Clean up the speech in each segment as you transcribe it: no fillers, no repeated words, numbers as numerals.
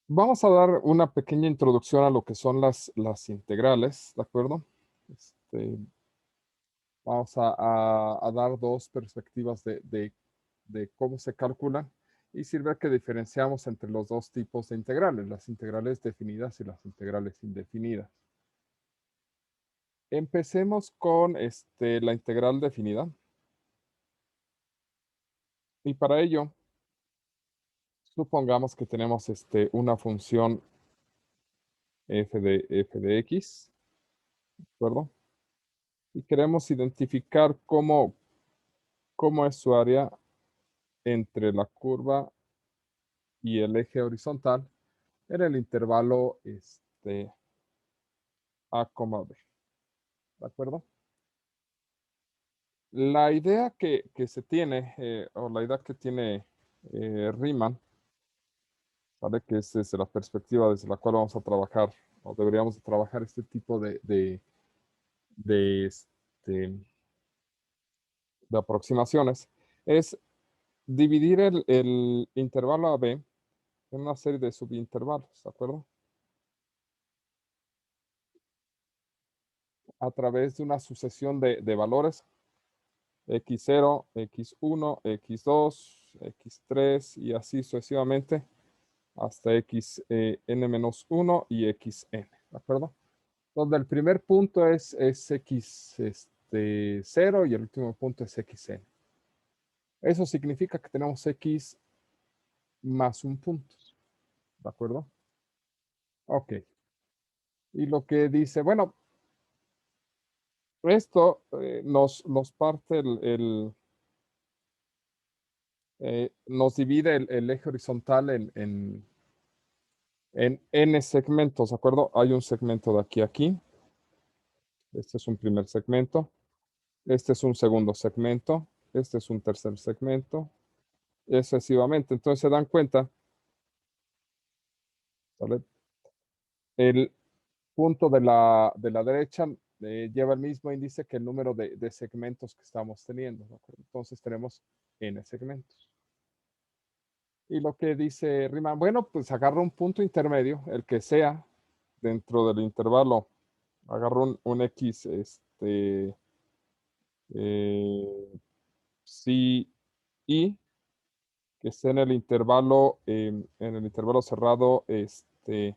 Vamos a dar una pequeña introducción a lo que son las integrales, ¿de acuerdo? Vamos a dar dos perspectivas de cómo se calculan y sirve que diferenciamos entre los dos tipos de integrales, las integrales definidas y las integrales indefinidas. Empecemos con la integral definida. Y para ello, supongamos que tenemos una función f de x, ¿de acuerdo? Y queremos identificar cómo es su área entre la curva y el eje horizontal en el intervalo A, B, ¿de acuerdo? La idea que se tiene, o la idea que tiene Riemann, ¿vale? Que es desde la perspectiva desde la cual vamos a trabajar, o deberíamos de trabajar este tipo de, de aproximaciones, es dividir el intervalo AB en una serie de subintervalos, ¿de acuerdo? A través de una sucesión de valores x0, x1, x2, x3 y así sucesivamente hasta xn-1 y xn, ¿de acuerdo? Donde el primer punto es x 0 y el último punto es xn. Eso significa que tenemos x más un punto, ¿de acuerdo? Ok. Y lo que dice, bueno, esto nos parte nos divide el eje horizontal en n segmentos, ¿de acuerdo? Hay un segmento de aquí a aquí. Este es un primer segmento. Este es un segundo segmento. Este es un tercer segmento. Excesivamente. Entonces se dan cuenta, ¿vale? El punto de la derecha lleva el mismo índice que el número de segmentos que estamos teniendo, ¿de acuerdo? Entonces tenemos n segmentos. Y lo que dice Riemann, bueno, pues agarra un punto intermedio, el que sea, dentro del intervalo. Agarro un X, sí, y que esté en el intervalo cerrado, xi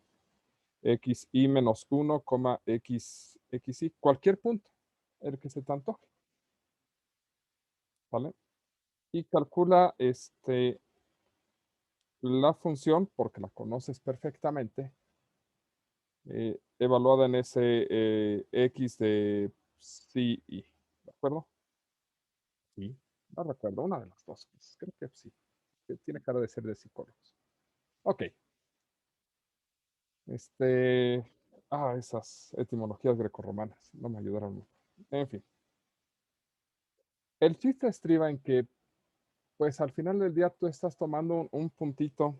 menos 1, xi, cualquier punto, el que se te antoje, ¿vale? Y calcula la función, porque la conoces perfectamente, evaluada en ese x de sí y, ¿de acuerdo? Sí, no recuerdo, una de las dos. Creo que sí, que tiene cara de ser de psicólogos. Ok. Este, esas etimologías grecorromanas no me ayudaron mucho. En fin, el chiste estriba en que, pues al final del día tú estás tomando un puntito,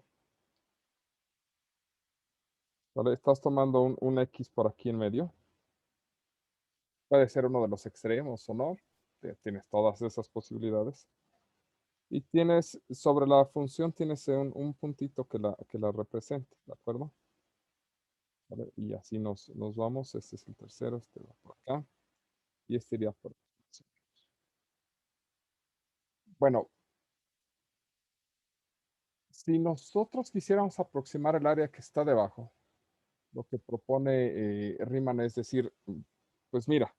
¿vale? Estás tomando un X por aquí en medio. Puede ser uno de los extremos o no. Tienes todas esas posibilidades. Y tienes, sobre la función, tienes un puntito que la represente, ¿de acuerdo? ¿Vale? Y así nos vamos. Este es el tercero, este va por acá. Y este iría por acá. Bueno, si nosotros quisiéramos aproximar el área que está debajo, lo que propone Riemann es decir, pues mira,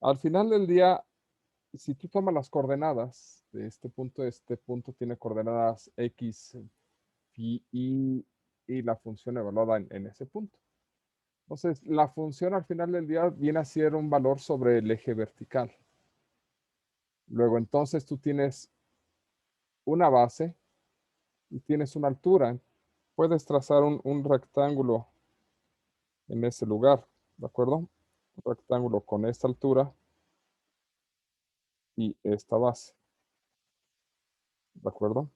al final del día, si tú tomas las coordenadas de este punto tiene coordenadas x, y la función evaluada en ese punto. Entonces, la función al final del día viene a ser un valor sobre el eje vertical. Luego, entonces, tú tienes una base y tienes una altura. Puedes trazar un rectángulo en ese lugar, ¿de acuerdo? Un rectángulo con esta altura y esta base, ¿de acuerdo?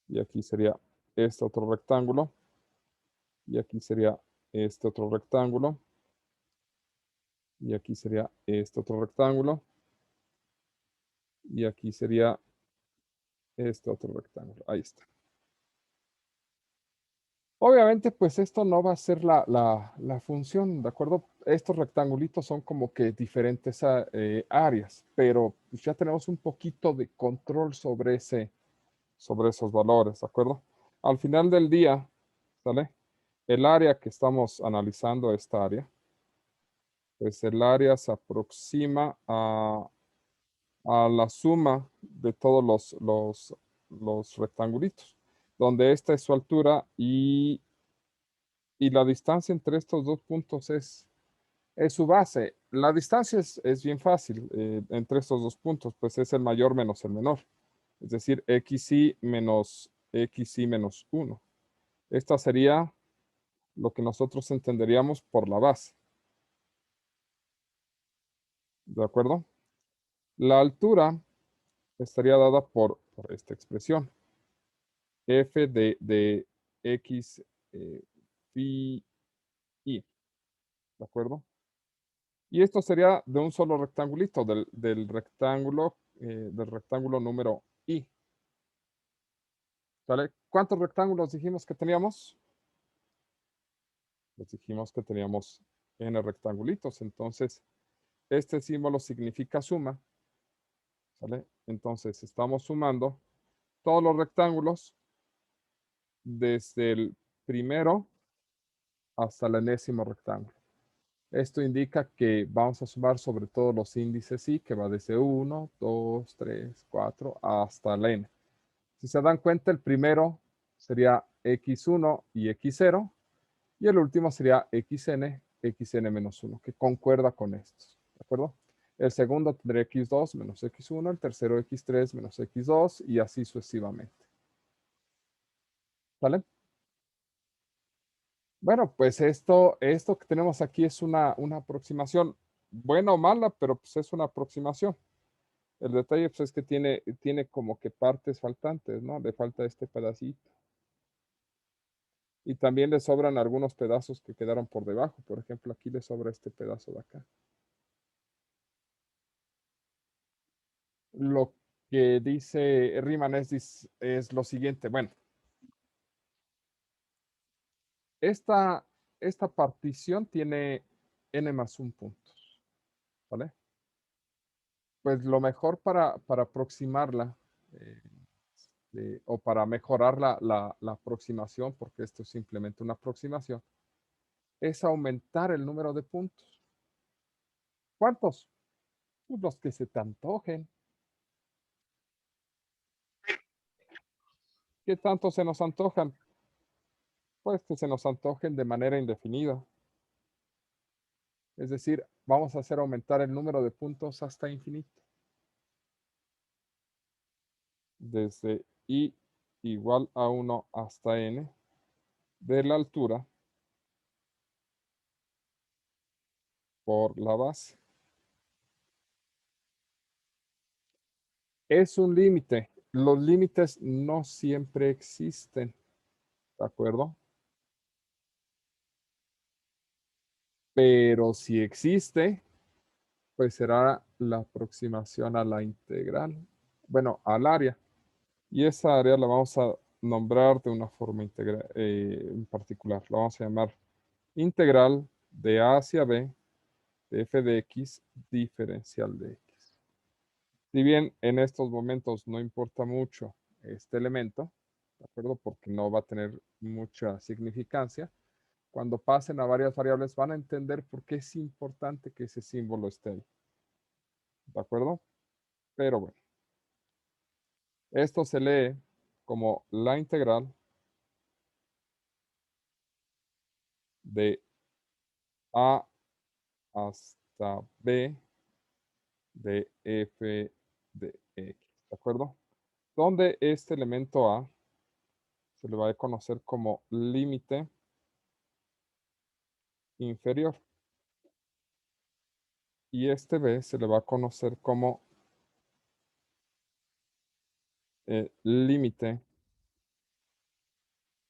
Y aquí sería este otro rectángulo y aquí sería este otro rectángulo y aquí sería este otro rectángulo y aquí sería este otro rectángulo. Ahí está. Obviamente, pues esto no va a ser la función, ¿de acuerdo? Estos rectangulitos son como que diferentes áreas, pero pues ya tenemos un poquito de control sobre esos valores, ¿de acuerdo? Al final del día, ¿sale? El área que estamos analizando, esta área, pues el área se aproxima a la suma de todos los rectangulitos, donde esta es su altura y la distancia entre estos dos puntos es su base. La distancia es bien fácil entre estos dos puntos, pues es el mayor menos el menor. Es decir, xy menos xy menos 1. Esta sería lo que nosotros entenderíamos por la base. ¿De acuerdo? La altura estaría dada por esta expresión. F de x phi y. ¿De acuerdo? Y esto sería de un solo rectangulito, del rectángulo número I. ¿Sale? ¿Cuántos rectángulos dijimos que teníamos? Pues dijimos que teníamos n rectangulitos. Entonces, este símbolo significa suma. ¿Sale? Entonces, estamos sumando todos los rectángulos desde el primero hasta el enésimo rectángulo. Esto indica que vamos a sumar sobre todos los índices i, que va desde 1, 2, 3, 4, hasta la n. Si se dan cuenta, el primero sería x1 y x0, y el último sería xn menos 1, que concuerda con estos, ¿de acuerdo? El segundo tendría x2 menos x1, el tercero x3 menos x2, y así sucesivamente. ¿Vale? Bueno, pues esto que tenemos aquí es una aproximación, buena o mala, pero pues es una aproximación. El detalle pues, es que tiene como que partes faltantes, ¿no? Le falta este pedacito. Y también le sobran algunos pedazos que quedaron por debajo. Por ejemplo, aquí le sobra este pedazo de acá. Lo que dice Riemann es lo siguiente. Bueno, esta, esta partición tiene n más 1 puntos, ¿vale? Pues lo mejor para aproximarla o para mejorar la aproximación, porque esto es simplemente una aproximación, es aumentar el número de puntos. ¿Cuántos? Pues los que se te antojen. ¿Qué tanto se nos antojan? Pues que se nos antojen de manera indefinida. Es decir, vamos a hacer aumentar el número de puntos hasta infinito. Desde i igual a 1 hasta n de la altura por la base. Es un límite. Los límites no siempre existen, ¿de acuerdo? Pero si existe, pues será la aproximación a la integral. Bueno, al área. Y esa área la vamos a nombrar de una forma en particular. La vamos a llamar integral de A hacia B de f de x diferencial de x. Si bien en estos momentos no importa mucho este elemento, ¿de acuerdo? Porque no va a tener mucha significancia. Cuando pasen a varias variables van a entender por qué es importante que ese símbolo esté ahí. ¿De acuerdo? Pero bueno, esto se lee como la integral de A hasta B de f de x, ¿de acuerdo? Donde este elemento A se le va a conocer como límite inferior y este B se le va a conocer como límite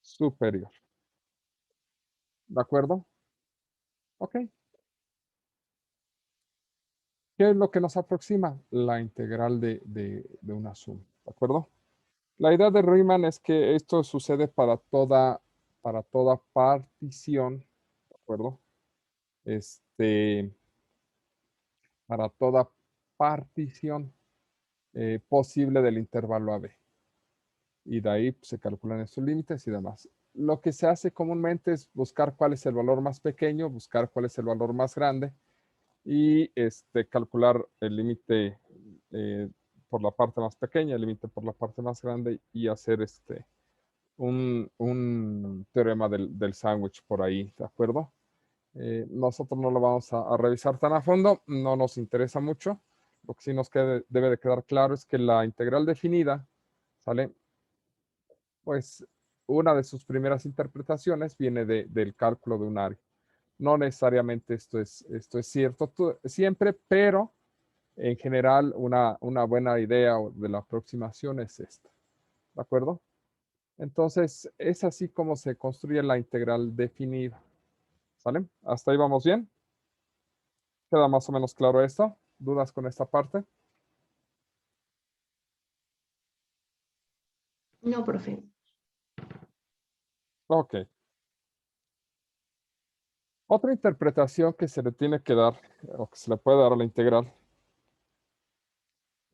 superior. ¿De acuerdo? Ok. ¿Qué es lo que nos aproxima? La integral de una suma. ¿De acuerdo? La idea de Riemann es que esto sucede para para toda partición, ¿de acuerdo? Para toda partición posible del intervalo AB. Y de ahí pues, se calculan estos límites y demás. Lo que se hace comúnmente es buscar cuál es el valor más pequeño, buscar cuál es el valor más grande y calcular el límite por la parte más pequeña, el límite por la parte más grande y hacer un teorema del sándwich por ahí, ¿de acuerdo? Nosotros no lo vamos a revisar tan a fondo, no nos interesa mucho. Lo que sí nos debe de quedar claro es que la integral definida, ¿sale? Pues una de sus primeras interpretaciones viene del cálculo de un área. No necesariamente esto es cierto siempre, pero en general una buena idea de la aproximación es esta. ¿De acuerdo? Entonces, es así como se construye la integral definida. ¿Sale? ¿Hasta ahí vamos bien? ¿Queda más o menos claro esto? ¿Dudas con esta parte? No, profe. Ok. Otra interpretación que se le tiene que dar, o que se le puede dar a la integral,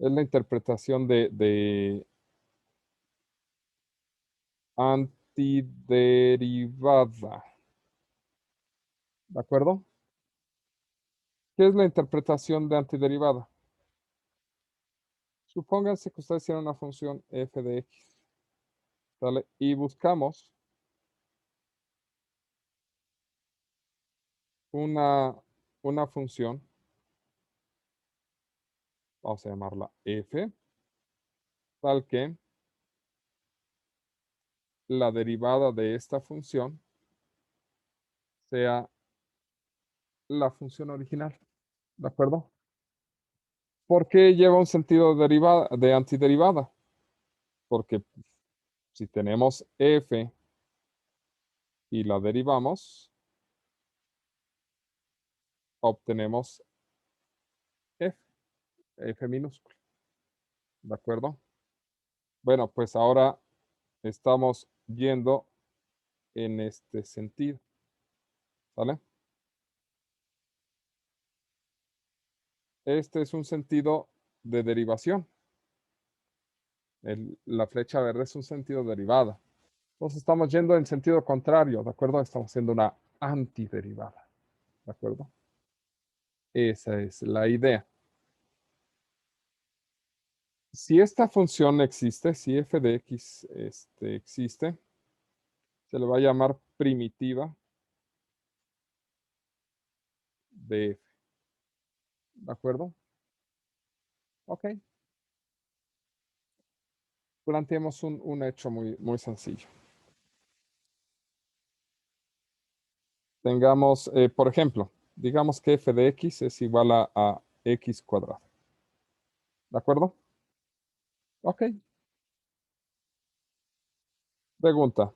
es la interpretación de antiderivada. ¿De acuerdo? ¿Qué es la interpretación de antiderivada? Supónganse que ustedes tienen una función f de x, ¿vale? Y buscamos una función, vamos a llamarla f, tal que la derivada de esta función sea la función original, ¿de acuerdo? ¿Por qué lleva un sentido de antiderivada? Porque si tenemos f y la derivamos, obtenemos f, f minúscula, ¿de acuerdo? Bueno, pues ahora estamos yendo en este sentido, ¿vale? Este es un sentido de derivación. La flecha verde es un sentido derivada. Entonces estamos yendo en sentido contrario, ¿de acuerdo? Estamos haciendo una antiderivada, ¿de acuerdo? Esa es la idea. Si esta función existe, si f de x existe, se le va a llamar primitiva de f, ¿de acuerdo? Ok. Planteemos un hecho muy sencillo. Tengamos, por ejemplo, digamos que f de x es igual a x cuadrado. ¿De acuerdo? Ok. Pregunta.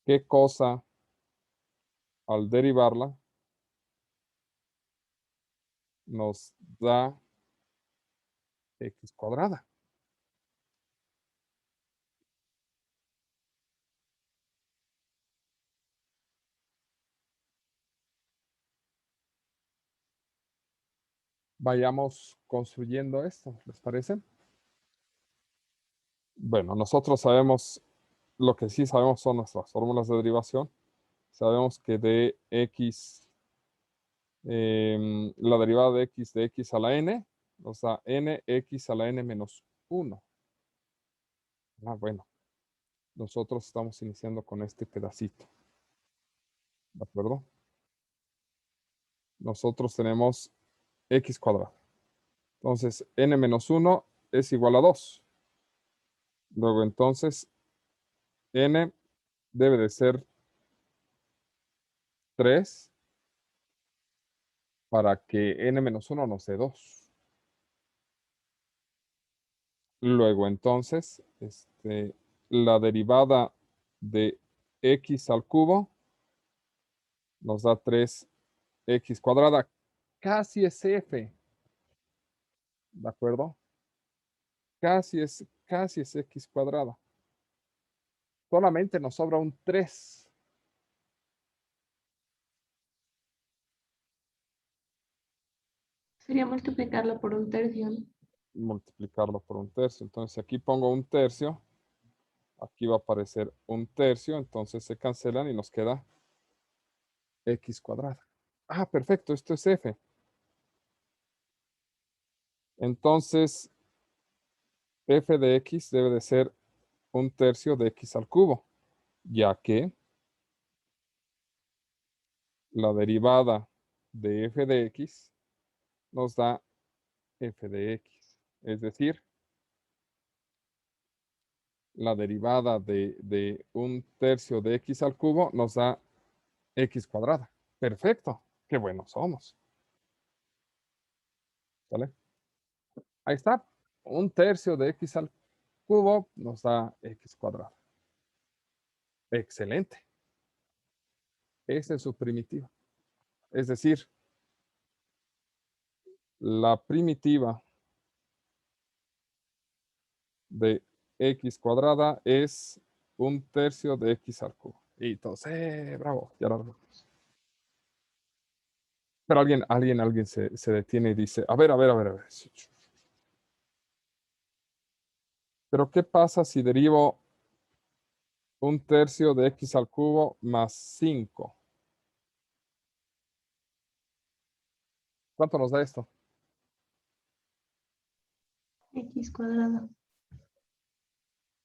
¿Qué cosa al derivarla nos da x cuadrada? Vayamos construyendo esto, ¿les parece? Bueno, nosotros sabemos, lo que sí sabemos son nuestras fórmulas de derivación. Sabemos que de x, la derivada de x a la n, nos da nx a la n menos 1. Ah, bueno, nosotros estamos iniciando con este pedacito, ¿de acuerdo? Nosotros tenemos x cuadrado. Entonces, n menos 1 es igual a 2. Luego, entonces, n debe de ser 3 para que n menos 1 nos dé 2. Luego, entonces, la derivada de x al cubo nos da 3x cuadrada. Casi es f, ¿de acuerdo? Casi es x cuadrada. solamente nos sobra un 3. Sería multiplicarlo por un tercio, ¿no? Multiplicarlo por un tercio. Entonces, aquí pongo un tercio. Aquí va a aparecer un tercio. Entonces, se cancelan y nos queda x cuadrada. Ah, perfecto. Esto es f. Entonces, f de x debe de ser un tercio de x al cubo, ya que la derivada de f de x nos da f de x. Es decir, la derivada de un tercio de x al cubo nos da x cuadrada. Perfecto. Qué buenos somos. ¿Vale? Ahí está. Un tercio de x al cubo nos da x cuadrada. Excelente. Esa es su primitiva. Es decir, la primitiva de x cuadrada es un tercio de x al cubo. Y entonces, bravo, ya lo logramos. Pero alguien se detiene y dice, a ver. Pero ¿qué pasa si derivo un tercio de x al cubo más 5? ¿Cuánto nos da esto? X cuadrada.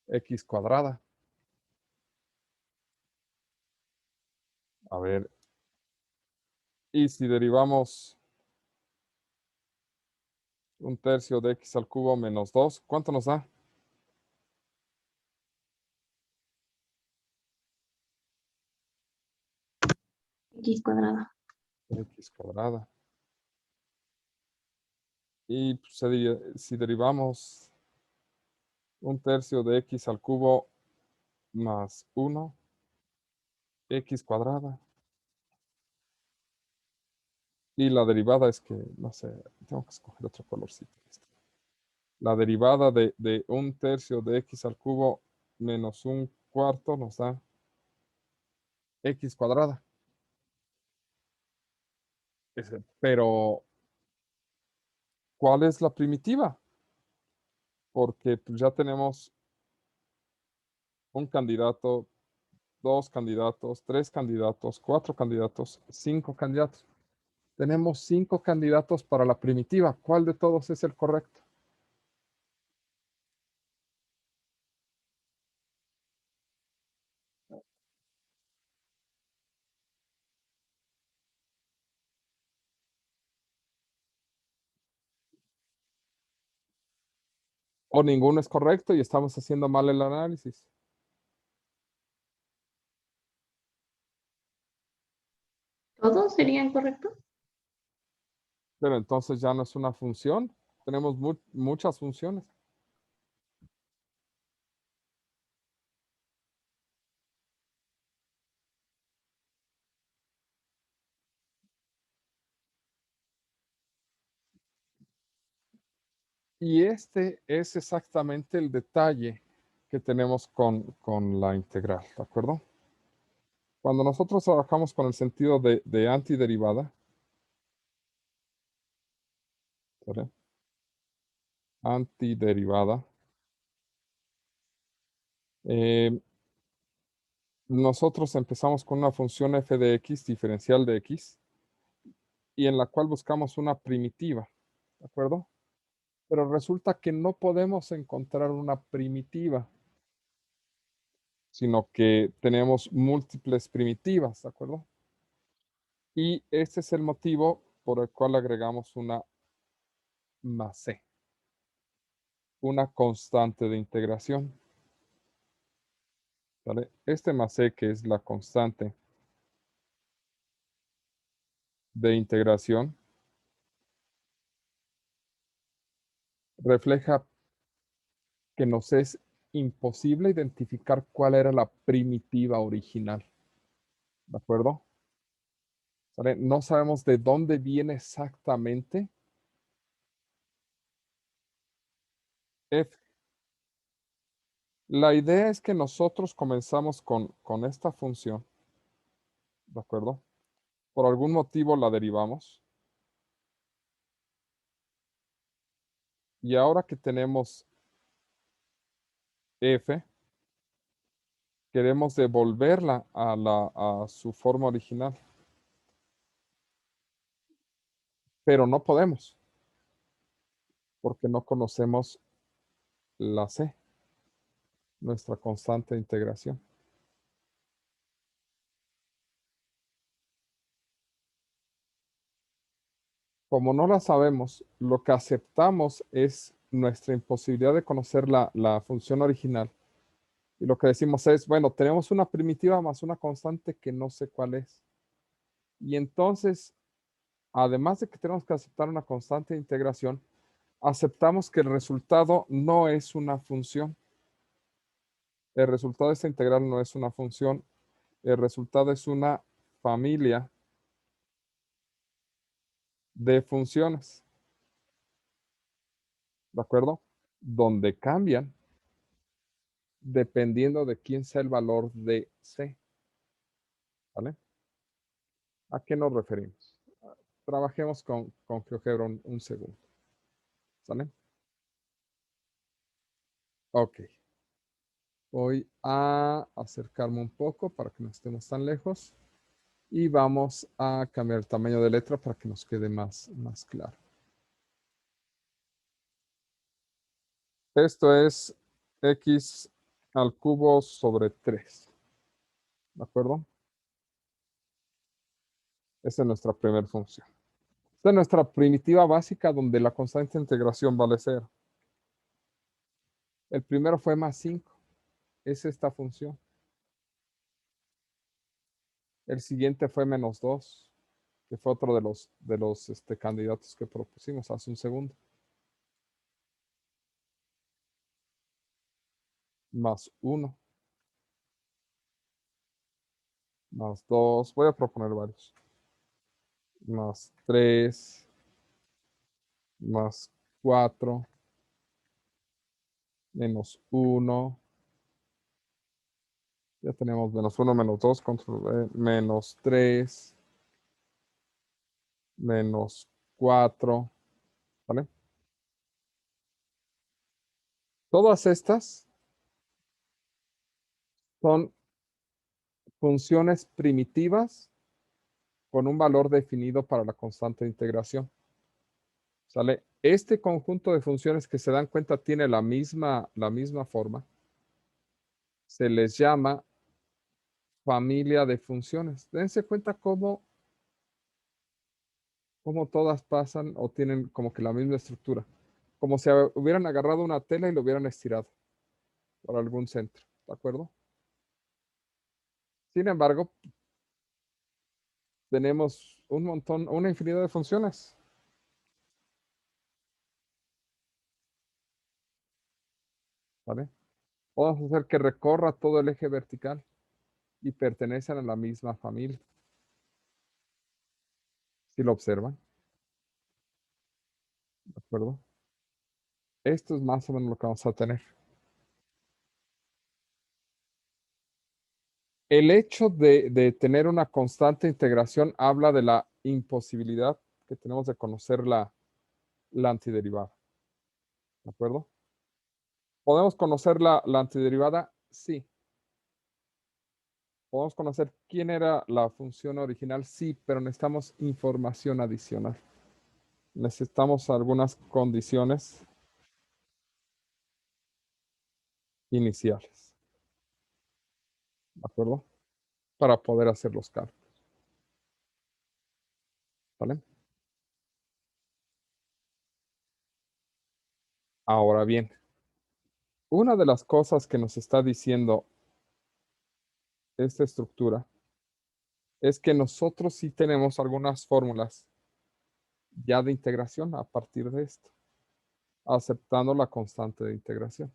X cuadrada. A ver. Y si derivamos un tercio de x al cubo menos 2, ¿cuánto nos da? X cuadrada. X cuadrada. Y pues, si derivamos un tercio de x al cubo más 1, x cuadrada. Y la derivada es que, no sé, tengo que escoger otro colorcito. La derivada de un tercio de x al cubo menos un cuarto nos da x cuadrada. Pero, ¿cuál es la primitiva? Porque pues, ya tenemos un candidato, dos candidatos, tres candidatos, cuatro candidatos, cinco candidatos. Tenemos 5 candidatos para la primitiva. ¿Cuál de todos es el correcto? O ninguno es correcto y estamos haciendo mal el análisis. ¿Todos serían correctos? Pero entonces ya no es una función. Tenemos muchas funciones. Y este es exactamente el detalle que tenemos con la integral, ¿de acuerdo? Cuando nosotros trabajamos con el sentido de antiderivada, ¿vale? Antiderivada, eh, nosotros empezamos con una función f de x, diferencial de x, y en la cual buscamos una primitiva, ¿de acuerdo? Pero resulta que no podemos encontrar una primitiva, sino que tenemos múltiples primitivas, ¿de acuerdo? Y este es el motivo por el cual agregamos una más c, una constante de integración, ¿vale? Este más c, que es la constante de integración, refleja que nos es imposible identificar cuál era la primitiva original, ¿de acuerdo? ¿Vale? No sabemos de dónde viene exactamente f. La idea es que nosotros comenzamos con esta función, ¿de acuerdo? Por algún motivo la derivamos. Y ahora que tenemos f, queremos devolverla a su forma original. Pero no podemos, porque no conocemos la c, nuestra constante de integración. Como no la sabemos, lo que aceptamos es nuestra imposibilidad de conocer la función original. Y lo que decimos es, bueno, tenemos una primitiva más una constante que no sé cuál es. Y entonces, además de que tenemos que aceptar una constante de integración, aceptamos que el resultado no es una función. El resultado de esta integral no es una función. El resultado es una familia de funciones. ¿De acuerdo? Donde cambian dependiendo de quién sea el valor de C. ¿Vale? ¿A qué nos referimos? Trabajemos con GeoGebra un segundo. ¿Sale? Ok. Voy a acercarme un poco para que no estemos tan lejos. Y vamos a cambiar el tamaño de letra para que nos quede más claro. Esto es x al cubo sobre 3. ¿De acuerdo? Esa es nuestra primera función. Esta es nuestra primitiva básica donde la constante de integración vale 0. El primero fue más 5. Es esta función. El siguiente fue menos 2, que fue otro de los candidatos que propusimos hace un segundo. Más 1. Más 2. Voy a proponer varios. Más 3. Más 4. Menos 1. Ya tenemos menos 1, menos 2, control menos 3. Menos 4. ¿Vale? Todas estas son funciones primitivas con un valor definido para la constante de integración. ¿Sale? Este conjunto de funciones que se dan cuenta tiene la misma forma. Se les llama familia de funciones. Dense cuenta cómo todas pasan o tienen como que la misma estructura. Como si hubieran agarrado una tela y lo hubieran estirado por algún centro. ¿De acuerdo? Sin embargo, tenemos un montón, una infinidad de funciones. ¿Vale? Podemos hacer que recorra todo el eje vertical y pertenecen a la misma familia. Si lo observan. ¿De acuerdo? Esto es más o menos lo que vamos a tener. El hecho de tener una constante integración habla de la imposibilidad que tenemos de conocer la antiderivada. ¿De acuerdo? ¿Podemos conocer la antiderivada? Sí. ¿Podemos conocer quién era la función original? Sí, pero necesitamos información adicional. Necesitamos algunas condiciones iniciales. ¿De acuerdo? Para poder hacer los cálculos. ¿Vale? Ahora bien, una de las cosas que nos está diciendo esta estructura es que nosotros sí tenemos algunas fórmulas ya de integración a partir de esto, aceptando la constante de integración,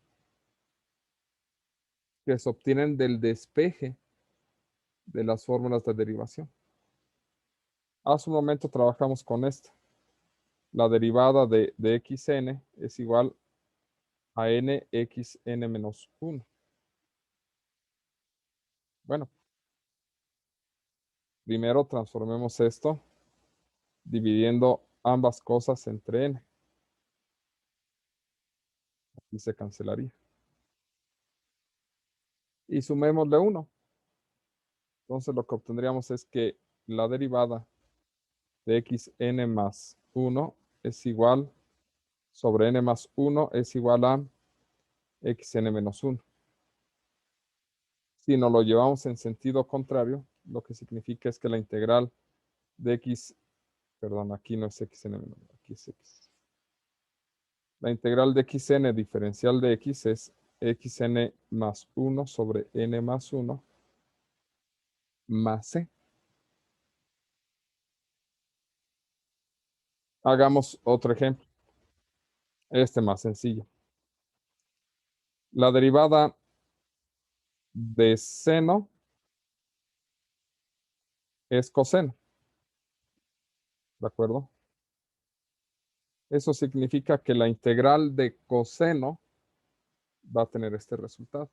que se obtienen del despeje de las fórmulas de derivación. Hace un momento trabajamos con esto. La derivada de xn es igual a nxn menos 1. Bueno, primero transformemos esto dividiendo ambas cosas entre n. Aquí se cancelaría. Y sumémosle 1. Entonces lo que obtendríamos es que la derivada de xn más 1 es igual sobre n más 1 es igual a xn menos 1. Si nos lo llevamos en sentido contrario, lo que significa es que la integral de x, perdón, aquí no es xn menos 1, aquí es x. La integral de xn diferencial de x es xn más 1 sobre n más 1 más c. Hagamos otro ejemplo. Este más sencillo. La derivada de seno es coseno. ¿De acuerdo? Eso significa que la integral de coseno va a tener este resultado.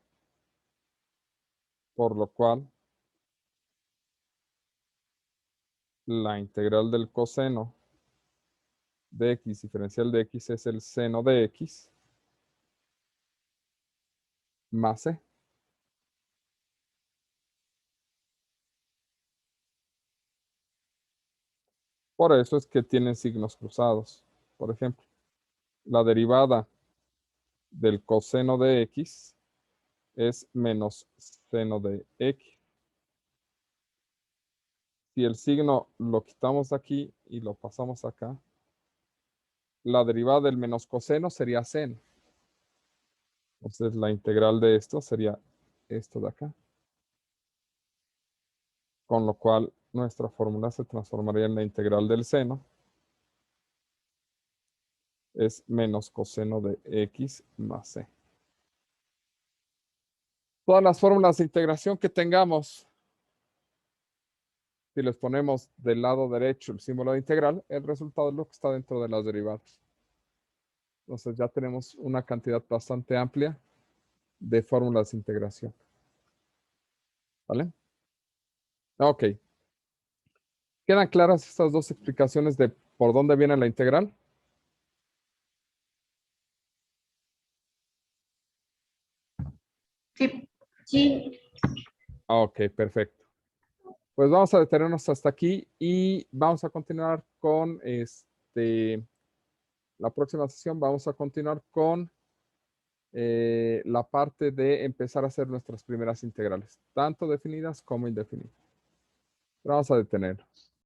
Por lo cual, la integral del coseno de x diferencial de x es el seno de x más c. Por eso es que tienen signos cruzados. Por ejemplo, la derivada del coseno de x es menos seno de x. Si el signo lo quitamos aquí y lo pasamos acá, la derivada del menos coseno sería seno. Entonces la integral de esto sería esto de acá. Con lo cual nuestra fórmula se transformaría en la integral del seno. Es menos coseno de x más c. Todas las fórmulas de integración que tengamos, si les ponemos del lado derecho el símbolo de integral, el resultado es lo que está dentro de las derivadas. Entonces ya tenemos una cantidad bastante amplia de fórmulas de integración. ¿Vale? Ok. ¿Quedan claras estas dos explicaciones de por dónde viene la integral? Sí. Sí. Ok, perfecto. Pues vamos a detenernos hasta aquí y vamos a continuar con la próxima sesión. Vamos a continuar con la parte de empezar a hacer nuestras primeras integrales, tanto definidas como indefinidas. Pero vamos a detenernos.